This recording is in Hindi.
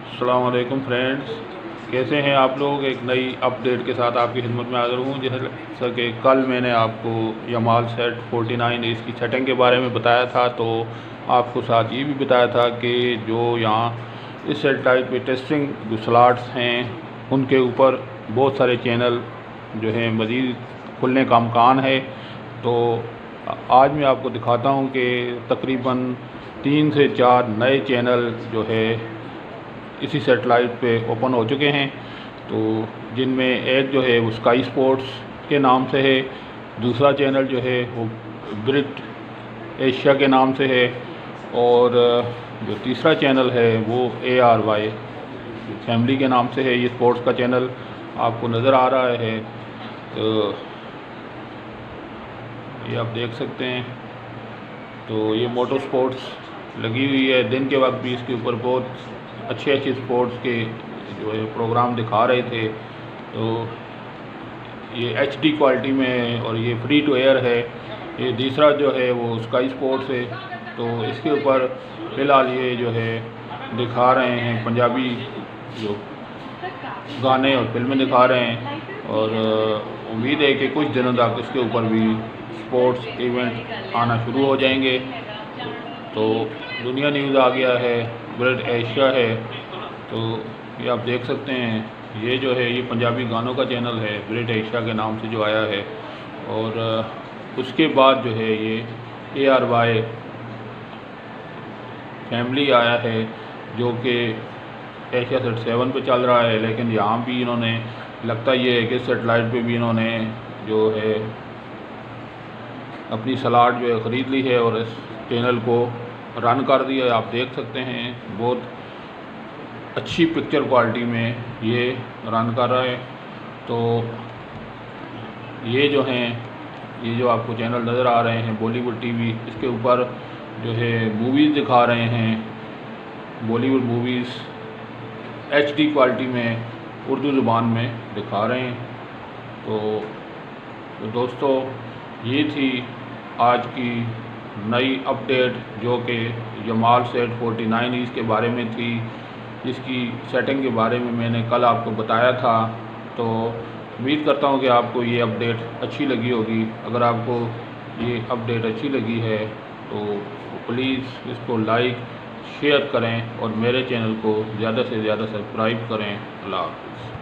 अस्सलाम वालेकुम फ्रेंड्स, कैसे हैं आप लोग। एक नई अपडेट के साथ आपकी खिदमत में हाज़िर हूँ। जैसा कि कल मैंने आपको यमाल सेट 49 इसकी सेटिंग के बारे में बताया था, तो आपको साथ ये भी बताया था कि जो यहाँ इस सेटेलाइट पे टेस्टिंग जो स्लॉट्स हैं उनके ऊपर बहुत सारे चैनल जो हैं मज़ीद खुलने का इम्कान है। तो आज मैं आपको दिखाता हूँ कि तकरीबन 3 से 4 नए चैनल जो है इसी सेटेलाइट पे ओपन हो चुके हैं। तो जिनमें एक जो है वो स्काई स्पोर्ट्स के नाम से है, दूसरा चैनल जो है वो ब्रिट एशिया के नाम से है, और जो तीसरा चैनल है वो ARY फैमिली के नाम से है। ये स्पोर्ट्स का चैनल आपको नज़र आ रहा है, तो ये आप देख सकते हैं। तो ये मोटर स्पोर्ट्स लगी हुई है। दिन के वक्त भी इसके ऊपर बहुत अच्छे स्पोर्ट्स के जो है प्रोग्राम दिखा रहे थे। तो ये HD क्वालिटी में है और ये फ्री टू एयर है। ये तीसरा जो है वो स्काई स्पोर्ट्स है। तो इसके ऊपर फ़िलहाल ये जो है दिखा रहे हैं पंजाबी जो गाने और फिल्में दिखा रहे हैं, और उम्मीद है कि कुछ दिनों तक इसके ऊपर भी स्पोर्ट्स इवेंट आना शुरू हो जाएंगे। तो दुनिया न्यूज़ आ गया है, ब्रिट एशिया है। तो ये आप देख सकते हैं, ये जो है ये पंजाबी गानों का चैनल है, ब्रिट एशिया के नाम से जो आया है। और उसके बाद जो है ये ARY फैमिली आया है, जो कि एशिया सेट 7 पे चल रहा है। लेकिन यहाँ भी इन्होंने, लगता ये है कि सेटेलाइट पे भी इन्होंने जो है अपनी स्लॉट जो है ख़रीद ली है और इस चैनल को रन कर दिया है। आप देख सकते हैं बहुत अच्छी पिक्चर क्वालिटी में ये रन कर रहा है। तो ये जो हैं, ये जो आपको चैनल नज़र आ रहे हैं बॉलीवुड TV, इसके ऊपर जो है मूवीज़ दिखा रहे हैं, बॉलीवुड मूवीज़ HD क्वालिटी में उर्दू ज़ुबान में दिखा रहे हैं। तो दोस्तों, ये थी आज की नई अपडेट जो कि यमाल सेट 49 इसके बारे में थी, जिसकी सेटिंग के बारे में मैंने कल आपको बताया था। तो उम्मीद करता हूँ कि आपको ये अपडेट अच्छी लगी होगी। अगर आपको ये अपडेट अच्छी लगी है तो प्लीज़ इसको लाइक शेयर करें और मेरे चैनल को ज़्यादा से ज़्यादा सब्सक्राइब करें। अल्लाह हाफ़िज़।